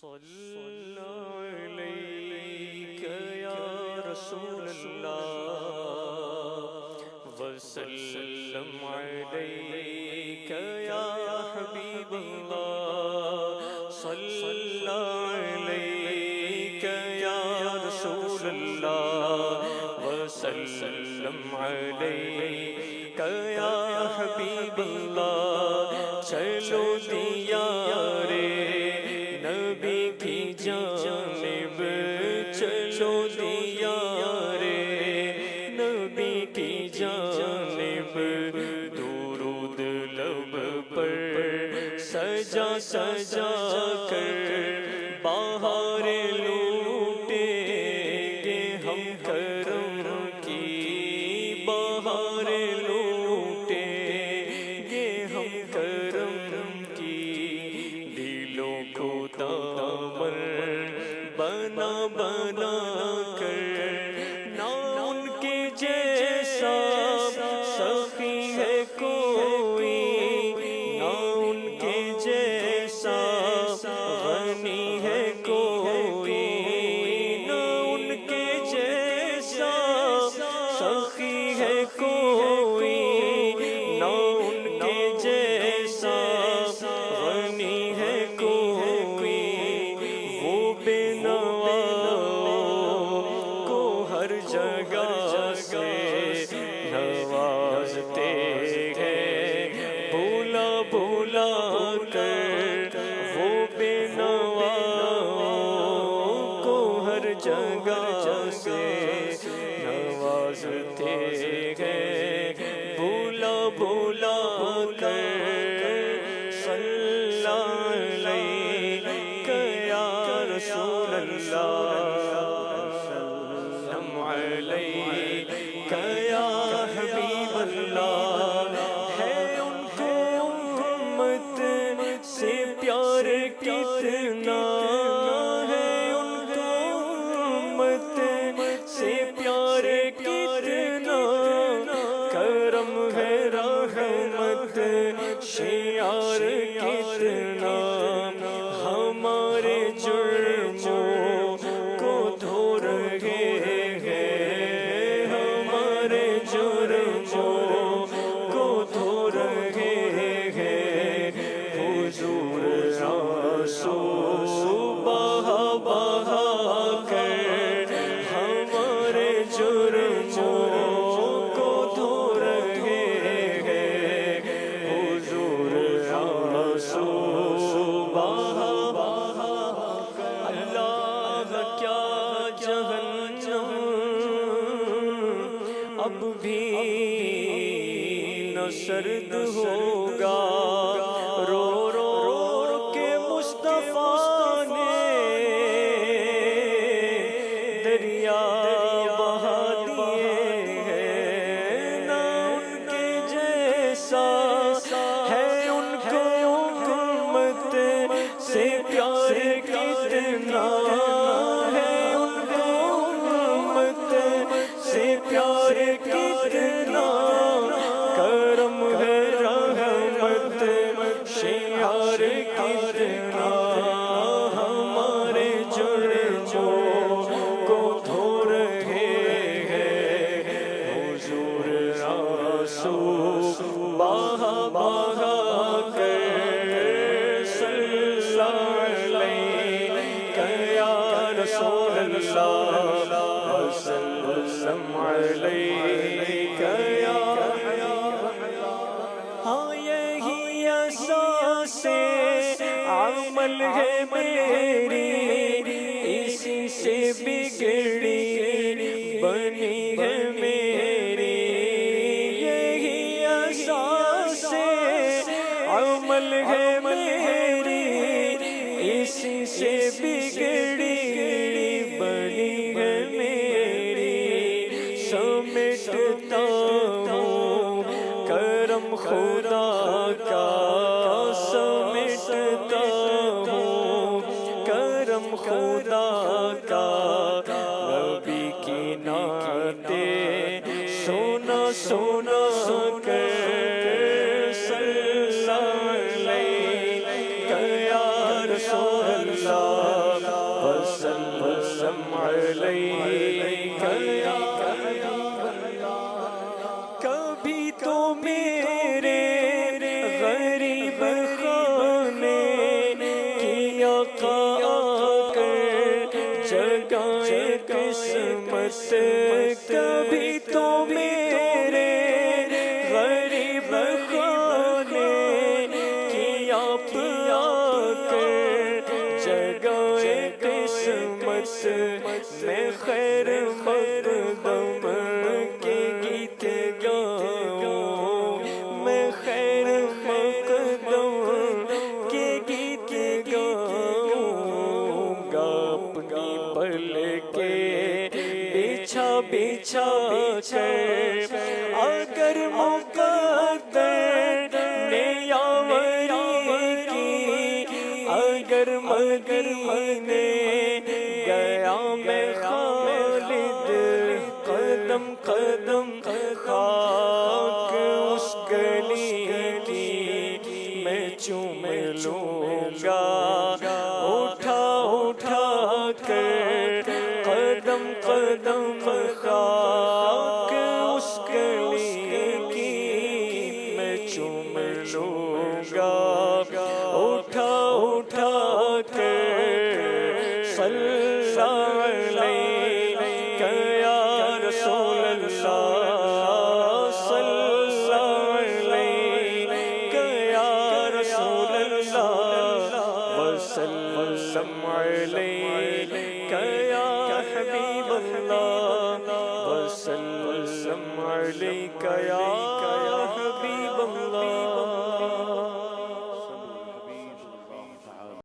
صلی علیک یا رسول اللہ وسلم علیک یا حبیب اللہ صلی علیک یا رسول اللہ وسلم علیک یا حبیب اللہ چلو دیارے نبی کی جانب چلو دیارے نبی کی جانب درود لب پر سجا سجا کر بہار لوٹیں گے ہم کرم کی بہار لوٹیں گے ہم کرم کی دلوں کو دامن بنا بنا کر نہ ان کے جیسا سخی ہے کوئی نہ ان کے جیسا غنی ہے کوئی نہ ان کے جیسا سخی ہے کوئی نہ ان کے جیسا غنی ہے کوئی وہ بے نوا کو ہر جگہ سے نوازتے ہیں بھولا بھولا کر وہ بے نوا کو ہر جگہ سے نوازتے ہیں بھولا بھولا کر صلی علیک یا رسول اللہ سلام علیک یا حبیب اللہ ہے ان کو امت سے پیار کتنا ہے ان کو امت سے پیار کتنا کرم ہے رحمت شیار کتنا ہمارے جرموں کو دھو رہے ہیں ہمارے جرموں کو دھو رہے ہیں حضور آنسو بہا بہا کر ہمارے جرموں کو دھو رہے ہیں حضور آنسو بہا بہا اللہ کیا جہنم اب بھی نہ سرد ہوگا رو رو کے مصطفیٰ نے دریا بہا دیے ہیں نہ ان کے جیسا ہے ان کو امت سے پیار کتنا ہے ان کو امت سے پیار کتنا کرم ہے رحمت شیار کتنا ہمارے جرموں کو دھو رہے ہیں حضور آنسو بہا بہا کر صلی علیک یا رسول اللہ وسلم علیک یا ہاں یہی اساس عمل ہے میری اسی سے بگڑی بنی ہے میری یہی اساس عمل ہے میری اسی سے بگڑی بنی ہے میری سمیٹتا ہوں کرم خدا کا سمیٹتا ہوں کرم خدا کا نبی کی نعتیں سونا سونا کر صلی علیک یا رسول اللہ وسلم علیک یا حبیب اللہ۔ کبھی تو میرے غریب خانے کی آقا آ کر جگائے قسمت، کبھی تو میرے غریب خانے کی آپ آ کر جگائے قسمت، میں خیر مقدم کے گیت گاؤں، میں خیر مقدم کے گیت گاؤں گا، اپنی پلکیں بچھا بچھا کر، اگر مقدر نے یاوری کی، اگر مدینے گیا میں خالد، قدم قدم خاک اس گلی کی میں چوم لوں گا، اٹھا اٹھا کر قدم قدم خاک اس گلی کی میں چوم لوں گا، اٹھا اٹھا کر صلی علیک یا رسول اللہ، صلی علیک یا رسول اللہ، وسلم علیک یا حبیب اللہ، وسلم علیک یا